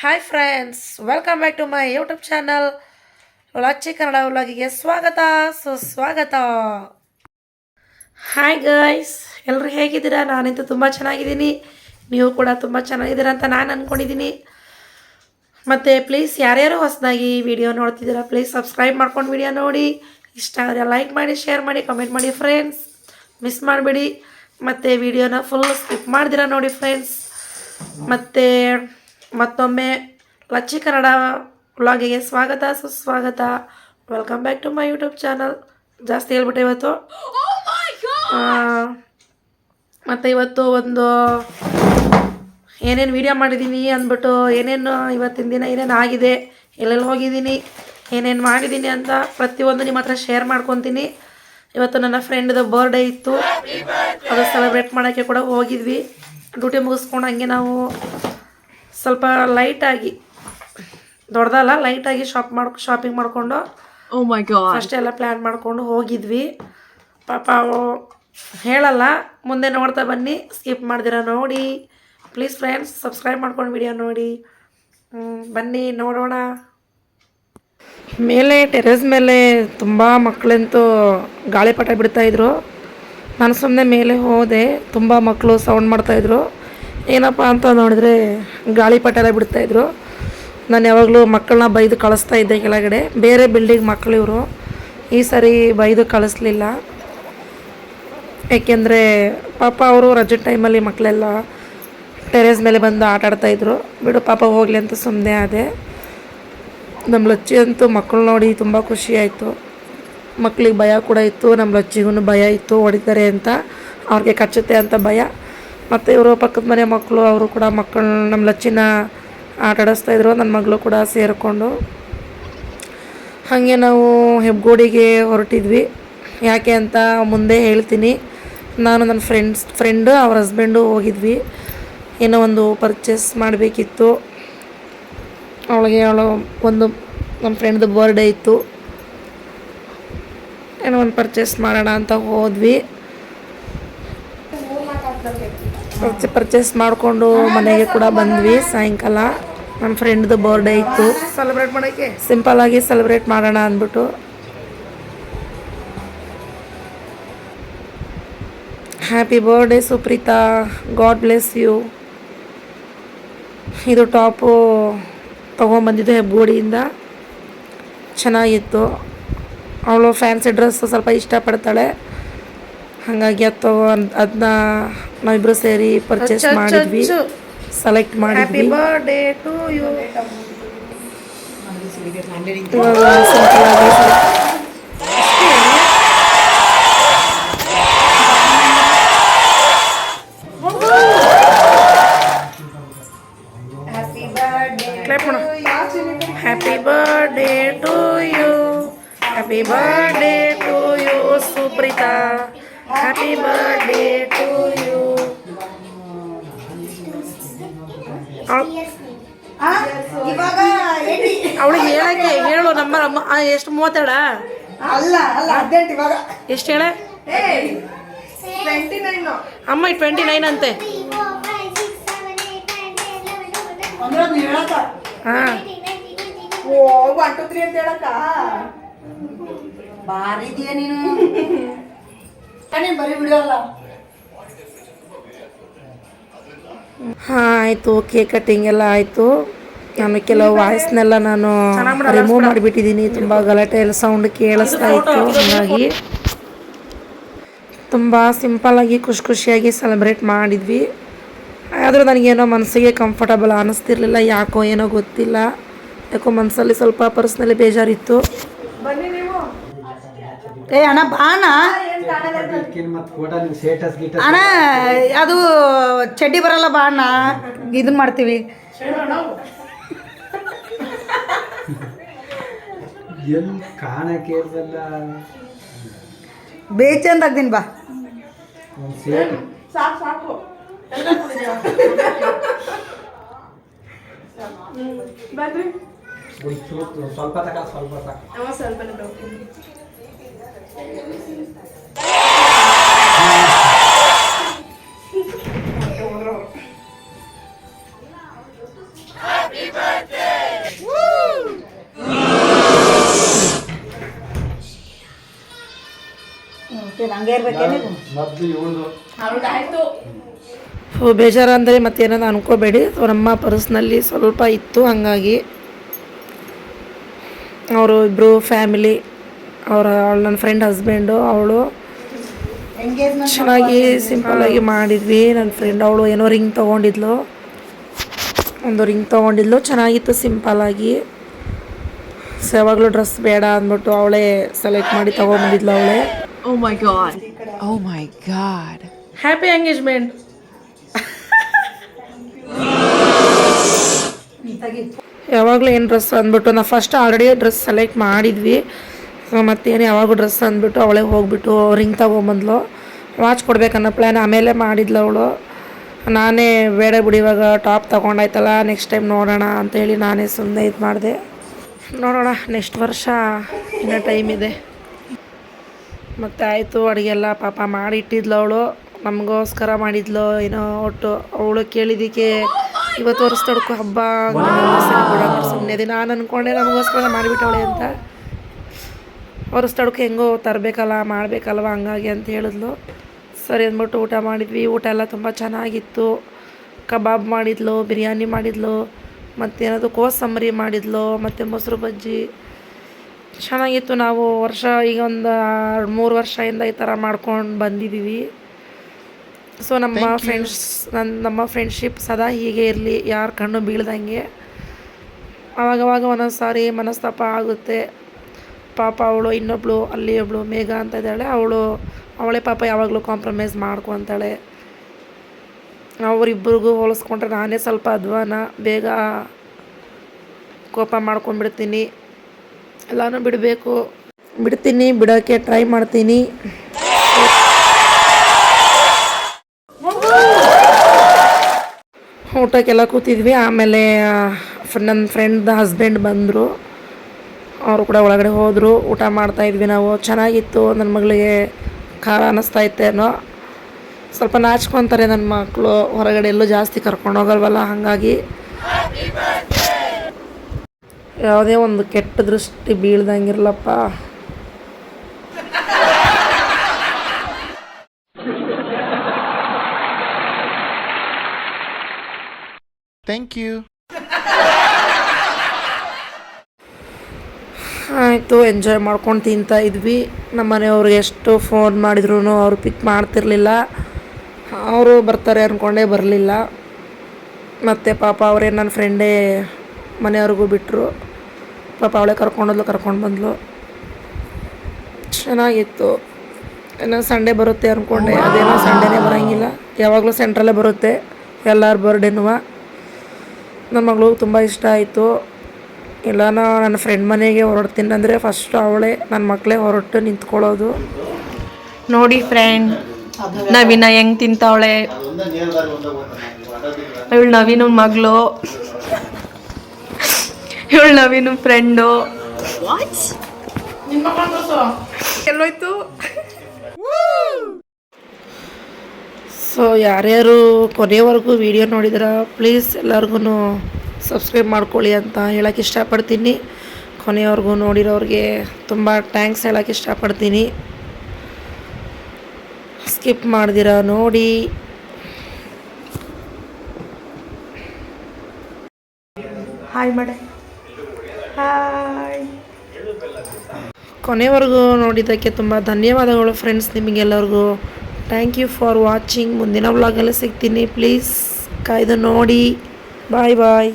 Hi friends, welcome back to my YouTube channel Lachchi Kannada ವ್ಲಾಗಿಗೆ ಸ್ವಾಗತ ಸುಸ್ವಾಗತ. ಹಾಯ್ ಗೈಸ್, ಎಲ್ಲರೂ ಹೇಗಿದ್ದೀರಾ? ನಾನಂತೂ ತುಂಬ ಚೆನ್ನಾಗಿದ್ದೀನಿ, ನೀವು ಕೂಡ ತುಂಬ ಚೆನ್ನಾಗಿದ್ದೀರಾ ಅಂತ ನಾನು ಅಂದ್ಕೊಂಡಿದ್ದೀನಿ. ಮತ್ತು ಪ್ಲೀಸ್ ಯಾರ್ಯಾರು ಹೊಸದಾಗಿ ವಿಡಿಯೋ ನೋಡ್ತಿದ್ದೀರಾ ಪ್ಲೀಸ್ ಸಬ್ಸ್ಕ್ರೈಬ್ ಮಾಡ್ಕೊಂಡು ವಿಡಿಯೋ ನೋಡಿ. ಇಷ್ಟ ಆದರೆ ಲೈಕ್ ಮಾಡಿ, ಶೇರ್ ಮಾಡಿ, ಕಮೆಂಟ್ ಮಾಡಿ ಫ್ರೆಂಡ್ಸ್. ಮಿಸ್ ಮಾಡಬೇಡಿ. ಮತ್ತು ವಿಡಿಯೋನ ಫುಲ್ ಸ್ಕಿಪ್ ಮಾಡ್ದಿರಾ ನೋಡಿ ಫ್ರೆಂಡ್ಸ್. ಮತ್ತು ಮತ್ತೊಮ್ಮೆ ಲಚ್ಚಿ ಕನ್ನಡ ವ್ಲಾಗಿಗೆ ಸ್ವಾಗತ ಸುಸ್ವಾಗತ. Welcome back to my YouTube channel. ಜಾಸ್ತಿ ಹೇಳ್ಬಿಟ್ಟೆ ಇವತ್ತು. ಮತ್ತು ಇವತ್ತು ಒಂದು ಏನೇನು ವೀಡಿಯೋ ಮಾಡಿದ್ದೀನಿ ಅಂದ್ಬಿಟ್ಟು, ಏನೇನು ಇವತ್ತಿನ ದಿನ ಏನೇನು ಆಗಿದೆ, ಎಲ್ಲೆಲ್ಲಿ ಹೋಗಿದ್ದೀನಿ, ಏನೇನು ಮಾಡಿದ್ದೀನಿ ಅಂತ ಪ್ರತಿಯೊಂದು ನಿಮ್ಮ ಹತ್ರ ಶೇರ್ ಮಾಡ್ಕೊತೀನಿ. ಇವತ್ತು ನನ್ನ ಫ್ರೆಂಡ್ದು ಬರ್ಡೇ ಇತ್ತು, ಅದು ಸೆಲೆಬ್ರೇಟ್ ಮಾಡೋಕ್ಕೆ ಕೂಡ ಹೋಗಿದ್ವಿ. ಡ್ಯೂಟಿ ಮುಗಿಸ್ಕೊಂಡು ಹಂಗೆ ನಾವು ಸ್ವಲ್ಪ ಲೈಟಾಗಿ, ದೊಡ್ಡದಲ್ಲ, ಲೈಟಾಗಿ ಶಾಪಿಂಗ್ ಮಾಡಿಕೊಂಡು ಫಸ್ಟ್ ಎಲ್ಲ ಪ್ಲ್ಯಾನ್ ಮಾಡಿಕೊಂಡು ಹೋಗಿದ್ವಿ. ಪಾಪ ಹೇಳಲ್ಲ, ಮುಂದೆ ನೋಡ್ತಾ ಬನ್ನಿ, ಸ್ಕಿಪ್ ಮಾಡ್ದಿರ ನೋಡಿ ಪ್ಲೀಸ್ ಫ್ರೆಂಡ್ಸ್. ಸಬ್ಸ್ಕ್ರೈಬ್ ಮಾಡ್ಕೊಂಡು ವಿಡಿಯೋ ನೋಡಿ. ಬನ್ನಿ ನೋಡೋಣ. ಮೇಲೆ ಟೆರೆಸ್ ಮೇಲೆ ತುಂಬ ಮಕ್ಕಳಂತೂ ಗಾಳಿಪಟ ಬಿಡ್ತಾಯಿದ್ರು. ನಾನು ಸುಮ್ಮನೆ ಮೇಲೆ ಹೋದೆ, ತುಂಬ ಮಕ್ಕಳು ಸೌಂಡ್ ಮಾಡ್ತಾಯಿದ್ರು. ಏನಪ್ಪ ಅಂತ ನೋಡಿದ್ರೆ ಗಾಳಿಪಟ ಎಲ್ಲ ಬಿಡ್ತಾಯಿದ್ರು. ನಾನು ಯಾವಾಗಲೂ ಮಕ್ಕಳನ್ನ ಬೈದು ಕಳಿಸ್ತಾ ಇದ್ದೆ ಕೆಳಗಡೆ. ಬೇರೆ ಬಿಲ್ಡಿಂಗ್ ಮಕ್ಕಳು ಇವರು. ಈ ಸರಿ ಬೈದು ಕಳಿಸ್ಲಿಲ್ಲ, ಏಕೆಂದರೆ ಪಾಪ ಅವರು ರಜೆ ಟೈಮಲ್ಲಿ ಮಕ್ಕಳೆಲ್ಲ ಟೆರೇಸ್ ಮೇಲೆ ಬಂದು ಆಟ ಆಡ್ತಾಯಿದ್ರು. ಬಿಡು ಪಾಪ ಹೋಗಲಿ ಅಂತ ಸುಮ್ಮನೆ ಆದೆ. ನಮ್ಮ ಲಚ್ಚಿ ಅಂತೂ ಮಕ್ಕಳು ನೋಡಿ ತುಂಬ ಖುಷಿ ಆಯಿತು. ಮಕ್ಕಳಿಗೆ ಭಯ ಕೂಡ ಇತ್ತು, ನಮ್ಮ ಲಚ್ಚಿಗೂ ಭಯ ಇತ್ತು, ಹೊಡಿತಾರೆ ಅಂತ, ಅವ್ರಿಗೆ ಕಚ್ಚುತ್ತೆ ಅಂತ ಭಯ. ಮತ್ತು ಇವರು ಪಕ್ಕದ ಮನೆ ಮಕ್ಕಳು, ಅವರು ಕೂಡ ಮಕ್ಕಳು ನಮ್ಮ ಲಚ್ಚಿನ ಆಟ ಆಡಿಸ್ತಾಯಿದ್ರು, ನನ್ನ ಮಗಳು ಕೂಡ ಸೇರಿಕೊಂಡು. ಹಾಗೆ ನಾವು ಹೆಬ್ಗೋಡಿಗೆ ಹೊರಟಿದ್ವಿ. ಯಾಕೆ ಅಂತ ಮುಂದೆ ಹೇಳ್ತೀನಿ. ನಾನು ನನ್ನ ಫ್ರೆಂಡು ಅವ್ರ ಹಸ್ಬೆಂಡು ಹೋಗಿದ್ವಿ. ಏನೋ ಒಂದು ಪರ್ಚೇಸ್ ಮಾಡಬೇಕಿತ್ತು. ಅವಳು ಒಂದು ನಮ್ಮ ಫ್ರೆಂಡ್ದು ಬರ್ಡೇ ಇತ್ತು, ಏನೋ ಒಂದು ಪರ್ಚೇಸ್ ಮಾಡೋಣ ಅಂತ ಹೋದ್ವಿ. ಪರ್ಚೇಸ್ ಮಾಡಿಕೊಂಡು ಮನೆಗೆ ಕೂಡ ಬಂದ್ವಿ ಸಾಯಂಕಾಲ. ನನ್ನ ಫ್ರೆಂಡ್ದು ಬರ್ಡೇ ಇತ್ತು, ಸೆಲೆಬ್ರೇಟ್ ಮಾಡೋಕ್ಕೆ ಸಿಂಪಲ್ಲಾಗಿ ಸೆಲೆಬ್ರೇಟ್ ಮಾಡೋಣ ಅಂದ್ಬಿಟ್ಟು. Happy birthday Supreetha, god bless you. ಇದು ಟಾಪು ತೊಗೊಂಬಂದಿದ್ದು ಹೆಬ್ಗೋಡಿಯಿಂದ, ಚೆನ್ನಾಗಿತ್ತು. ಅವಳು ಫ್ಯಾನ್ಸಿ ಡ್ರೆಸ್ಸು ಸ್ವಲ್ಪ ಇಷ್ಟಪಡ್ತಾಳೆ, ಹಾಗಾಗಿ ಅದನ್ನ ನಾವಿಬ್ಬರು ಸೇರಿ ಪರ್ಚೇಸ್ ಮಾಡಿದ್ವಿ, ಸೆಲೆಕ್ಟ್ ಮಾಡಿದ್ವಿ. Birthday to you. Happy birthday to you, happy birthday to you Supreetha, happy birthday to you. ಅವಳಿಗೆ ಹೇಳಕ್ಕೆ ಹೇಳು. ನಂಬರ್ ಎಷ್ಟು? 32 ಅಲ್ಲ 18 ಇವಾಗ. ಎಷ್ಟು ಹೇಳ? 29 ಅಮ್ಮ. 29 ಅಂತೆ. ಹಾಂ, ಓ 1 2 3 ಅಂತ ಹೇಳಕ್ಕ ಬಾರಿದೀಯ ನೀನು. ಬರೀ ಬಿಡಲ್ಲ. ಹಾಂ, ಆಯಿತು. ಕೇಕ್ ಕಟ್ಟಿಂಗ್ ಎಲ್ಲ ಆಯಿತು. ನಾನು ಕೆಲವು ವಾಯ್ಸ್ನೆಲ್ಲ ನಾನು ರಿಮೂವ್ ಮಾಡಿಬಿಟ್ಟಿದ್ದೀನಿ. ತುಂಬ ಗಲಾಟೆ ಎಲ್ಲ ಸೌಂಡ್ ಕೇಳಿಸ್ತಾ ಇತ್ತು, ಹಾಗಾಗಿ ತುಂಬ ಸಿಂಪಲ್ಲಾಗಿ ಖುಷಿಯಾಗಿ ಸೆಲೆಬ್ರೇಟ್ ಮಾಡಿದ್ವಿ. ಆದರೂ ನನಗೇನೋ ಮನಸ್ಸಿಗೆ ಕಂಫರ್ಟಬಲ್ ಅನ್ನಿಸ್ತಿರ್ಲಿಲ್ಲ, ಯಾಕೋ ಏನೋ ಗೊತ್ತಿಲ್ಲ. ಯಾಕೋ ಮನಸ್ಸಲ್ಲಿ ಸ್ವಲ್ಪ ಪರ್ಸ್ನಲಿ ಬೇಜಾರಿತ್ತು. ಏ ಅಣ್ಣ ಬಾಣ ಅಣ್ಣ, ಅದು ಚಡ್ಡಿ ಬರಲ್ಲ ಬಾ ಅಣ್ಣ, ಇದನ್ನ ಮಾಡ್ತೀವಿ. ಬೇಚಂದ ಆಗ್ತೀನಿ ಬಾ. ಸಾಕು ಸ್ವಲ್ಪ Happy birthday. ಹಂಗೆ ಇರ್ಬೇಕೇನಿದು ಬೇಜಾರು ಅಂದರೆ ಮತ್ತೇನೋ ಅನ್ಕೋಬೇಡಿ. ನಮ್ಮ ಪರ್ಸ್ನಲ್ಲಿ ಸ್ವಲ್ಪ ಇತ್ತು, ಹಾಗಾಗಿ ಅವರು ಇಬ್ಬರು ಫ್ಯಾಮಿಲಿ, ಅವಳು ನನ್ನ ಫ್ರೆಂಡ್ ಹಸ್ಬೆಂಡು, ಅವಳು ಎಂಗೇಜ್ಮೆಂಟ್ ಚೆನ್ನಾಗಿ ಸಿಂಪಲ್ಲಾಗಿ ಮಾಡಿದ್ವಿ. ನನ್ನ ಫ್ರೆಂಡ್ ಅವಳು ಏನೋ ರಿಂಗ್ ತೊಗೊಂಡಿದ್ಲು, ಒಂದು ರಿಂಗ್ ತೊಗೊಂಡಿದ್ಲು, ಚೆನ್ನಾಗಿತ್ತು ಸಿಂಪಲ್ಲಾಗಿ. ಸೊ ಯಾವಾಗಲೂ ಡ್ರೆಸ್ ಬೇಡ ಅಂದ್ಬಿಟ್ಟು ಅವಳೇ ಸೆಲೆಕ್ಟ್ ಮಾಡಿ ತೊಗೊಂಬಂದಿದ್ಲು ಅವಳೇ. Oh my god. Oh my god. Happy engagement. ಯಾವಾಗಲೂ ಏನು ಡ್ರೆಸ್ ಅಂದ್ಬಿಟ್ಟು ನಾವು ಫಸ್ಟ್ ಆಲ್ರೆಡಿ ಡ್ರೆಸ್ ಸೆಲೆಕ್ಟ್ ಮಾಡಿದ್ವಿ. ಮತ್ತೇನು ಯಾವಾಗೂ ಡ್ರೆಸ್ ಅಂದ್ಬಿಟ್ಟು ಅವಳೇ ಹೋಗ್ಬಿಟ್ಟು ರಿಂಗ್ ತೊಗೊಂಬಂದ್ಲು. ವಾಚ್ ಕೊಡ್ಬೇಕನ್ನೋ ಪ್ಲ್ಯಾನ್ ಆಮೇಲೆ ಮಾಡಿದ್ಲು ಅವಳು. ನಾನೇ ಬೇಡ ಬಿಡಿ ಇವಾಗ ಟಾಪ್ ತೊಗೊಂಡಾಯ್ತಲ್ಲ, ನೆಕ್ಸ್ಟ್ ಟೈಮ್ ನೋಡೋಣ ಅಂತೇಳಿ ನಾನೇ ಸುಮ್ಮನೆ ಇದು ಮಾಡಿದೆ. ನೋಡೋಣ, ನೆಕ್ಸ್ಟ್ ವರ್ಷ ಇನ್ನೂ ಟೈಮ್ ಇದೆ. ಮತ್ತು ಆಯಿತು, ಅಡುಗೆಲ್ಲ ಪಾಪ ಮಾಡಿ ಇಟ್ಟಿದ್ಲು ಅವಳು, ನಮಗೋಸ್ಕರ ಮಾಡಿದ್ಲು. ಏನೋ ಒಟ್ಟು ಅವಳು ಕೇಳಿದ್ದಕ್ಕೆ ಇವತ್ತು ವರ್ಷದಡ್ಕು ಹಬ್ಬ ಸರಿ ಕೂಡ ಸುಮ್ಮನೆ ಇದೆ. ನಾನು ಅಂದ್ಕೊಂಡೆ ನಮಗೋಸ್ಕರ ಮಾಡಿಬಿಟ್ಟವಳೆ ಅಂತ. ವರ್ಷದಡ್ಕು ಹೆಂಗೋ ತರಬೇಕಲ್ಲ, ಮಾಡಬೇಕಲ್ವ, ಹಂಗಾಗಿ ಅಂತ ಹೇಳಿದ್ಲು. ಸರಿ ಅಂದ್ಬಿಟ್ಟು ಊಟ ಮಾಡಿದ್ವಿ. ಊಟ ಎಲ್ಲ ತುಂಬ ಚೆನ್ನಾಗಿತ್ತು. ಕಬಾಬ್ ಮಾಡಿದ್ಲು, ಬಿರಿಯಾನಿ ಮಾಡಿದ್ಲು, ಮತ್ತೇನದು ಕೋಸಂಬರಿ ಮಾಡಿದ್ಲು, ಮತ್ತು ಮೊಸರು ಬಜ್ಜಿ ಚೆನ್ನಾಗಿತ್ತು. ನಾವು ಈಗ ಒಂದು 3 ವರ್ಷದಿಂದ ಈ ಥರ ಮಾಡ್ಕೊಂಡು ಬಂದಿದ್ದೀವಿ. ಸೊ ನಮ್ಮ ಫ್ರೆಂಡ್ಶಿಪ್ ಸದಾ ಹೀಗೆ ಇರಲಿ, ಯಾರ ಕಣ್ಣು ಬೀಳ್ದಂಗೆ. ಆವಾಗವಾಗ ಒಂದೊಂದು ಸಾರಿ ಮನಸ್ತಾಪ ಆಗುತ್ತೆ. ಪಾಪ ಅವಳು ಇನ್ನೊಬ್ಳು ಅಲ್ಲಿ ಒಬ್ಳು ಮೇಘ ಅಂತ ಇದ್ದಾಳೆ, ಅವಳೇ ಪಾಪ ಯಾವಾಗಲೂ ಕಾಂಪ್ರಮೈಸ್ ಮಾಡ್ಕೊತಾಳೆ. ಅವರಿಬ್ಬರಿಗೂ ಹೋಲಿಸ್ಕೊಂಡ್ರೆ ನಾನೇ ಸ್ವಲ್ಪ ಅಧ್ವಾನ, ಬೇಗ ಕೋಪ ಮಾಡ್ಕೊಂಡ್ಬಿಡ್ತೀನಿ. ಎಲ್ಲನೂ ಬಿಡೋಕ್ಕೆ ಟ್ರೈ ಮಾಡ್ತೀನಿ. ಊಟಕ್ಕೆಲ್ಲ ಕೂತಿದ್ವಿ. ಆಮೇಲೆ ನನ್ನ ಫ್ರೆಂಡ್ ಹಸ್ಬೆಂಡ್ ಬಂದರು, ಅವರು ಕೂಡ ಒಳಗಡೆ ಹೋದರು. ಊಟ ಮಾಡ್ತಾಯಿದ್ವಿ ನಾವು. ಚೆನ್ನಾಗಿತ್ತು. ನನ್ನ ಮಗಳಿಗೆ ಖಾರ ಅನ್ನಿಸ್ತಾ ಇತ್ತೇನೋ, ಸ್ವಲ್ಪ ನಾಚ್ಕೊತಾರೆ ನನ್ನ ಮಕ್ಕಳು, ಹೊರಗಡೆ ಎಲ್ಲೂ ಜಾಸ್ತಿ ಕರ್ಕೊಂಡೋಗಲ್ವಲ್ಲ, ಹಾಗಾಗಿ ಯಾವುದೇ ಒಂದು ಕೆಟ್ಟ ದೃಷ್ಟಿ ಬೀಳ್ದಂಗಿರಲಪ್ಪ. Thank you. ಆಯಿತು, ಎಂಜಾಯ್ ಮಾಡ್ಕೊಂಡು ತಿಂತಾ ಇದ್ವಿ. ನಮ್ಮ ಮನೆಯವ್ರಿಗೆ ಎಷ್ಟು ಫೋನ್ ಮಾಡಿದ್ರು ಅವರು ಪಿಕ್ ಮಾಡ್ತಿರ್ಲಿಲ್ಲ. ಅವರು ಬರ್ತಾರೆ ಅಂದ್ಕೊಂಡೇ ಬರಲಿಲ್ಲ. ಮತ್ತು ಪಾಪ ಅವರೇ ನನ್ನ ಫ್ರೆಂಡೇ ಮನೆಯವ್ರಿಗೂ ಬಿಟ್ಟರು. ಪಾಪ ಅವಳೇ ಕರ್ಕೊಂಡು ಬಂದಳು. ಚೆನ್ನಾಗಿತ್ತು. ಏನೋ ಸಂಡೇ ಬರುತ್ತೆ ಅಂದ್ಕೊಂಡೆ, ಅದೇನೋ ಸಂಡೇನೇ ಬರೋಂಗಿಲ್ಲ, ಯಾವಾಗಲೂ ಸೆಂಟ್ರಲ್ಲೇ ಬರುತ್ತೆ ಎಲ್ಲರ ಬರ್ಡೇನೂ. ನನ್ನ ಮಗಳು ತುಂಬ ಇಷ್ಟ ಆಯಿತು. ಇಲ್ಲ ನನ್ನ ಫ್ರೆಂಡ್ ಮನೆಗೆ ಹೊರಡ್ತೀನಿ ಅಂದರೆ ಫಸ್ಟ್ ಅವಳೇ, ನನ್ನ ಮಕ್ಕಳೇ ಹೊರಟು ನಿಂತ್ಕೊಳ್ಳೋದು. ನೋಡಿ ಫ್ರೆಂಡ್, ನವೀನ ಹೆಂಗ್ ತಿಂತಾವಳೆ. ಇವಳು ನವೀನ ಮಗಳು, ಇವಳು ನವೀನ ಫ್ರೆಂಡು. ಎಲ್ಲೋಯ್ತು? ಸೊ ಯಾರ್ಯಾರು ಕೊನೆಯವರೆಗೂ ವಿಡಿಯೋ ನೋಡಿದ್ರೆ ಪ್ಲೀಸ್ ಎಲ್ಲರಿಗೂ ಸಬ್ಸ್ಕ್ರೈಬ್ ಮಾಡ್ಕೊಳ್ಳಿ ಅಂತ ಹೇಳೋಕ್ಕೆ ಇಷ್ಟಪಡ್ತೀನಿ. ಕೊನೆಯವರೆಗೂ ನೋಡಿರೋರಿಗೆ ತುಂಬ ಥ್ಯಾಂಕ್ಸ್ ಹೇಳೋಕ್ಕೆ ಇಷ್ಟಪಡ್ತೀನಿ. ಸ್ಕಿಪ್ ಮಾಡ್ದಿರ ನೋಡಿ. ಹಾಯ್ ಮಾಡೆ. ಹಾಯ್. ಕೊನೆವರೆಗೂ ನೋಡಿದ್ದಕ್ಕೆ ತುಂಬ ಧನ್ಯವಾದಗಳು ಫ್ರೆಂಡ್ಸ್. ನಿಮಗೆಲ್ಲರಿಗೂ ಥ್ಯಾಂಕ್ ಯು ಫಾರ್ ವಾಚಿಂಗ್. ಮುಂದಿನ ವ್ಲಾಗಲ್ಲಿ ಸಿಗ್ತೀನಿ, ಪ್ಲೀಸ್ ಕಾಯ್ದು ನೋಡಿ. ಬಾಯ್ ಬಾಯ್.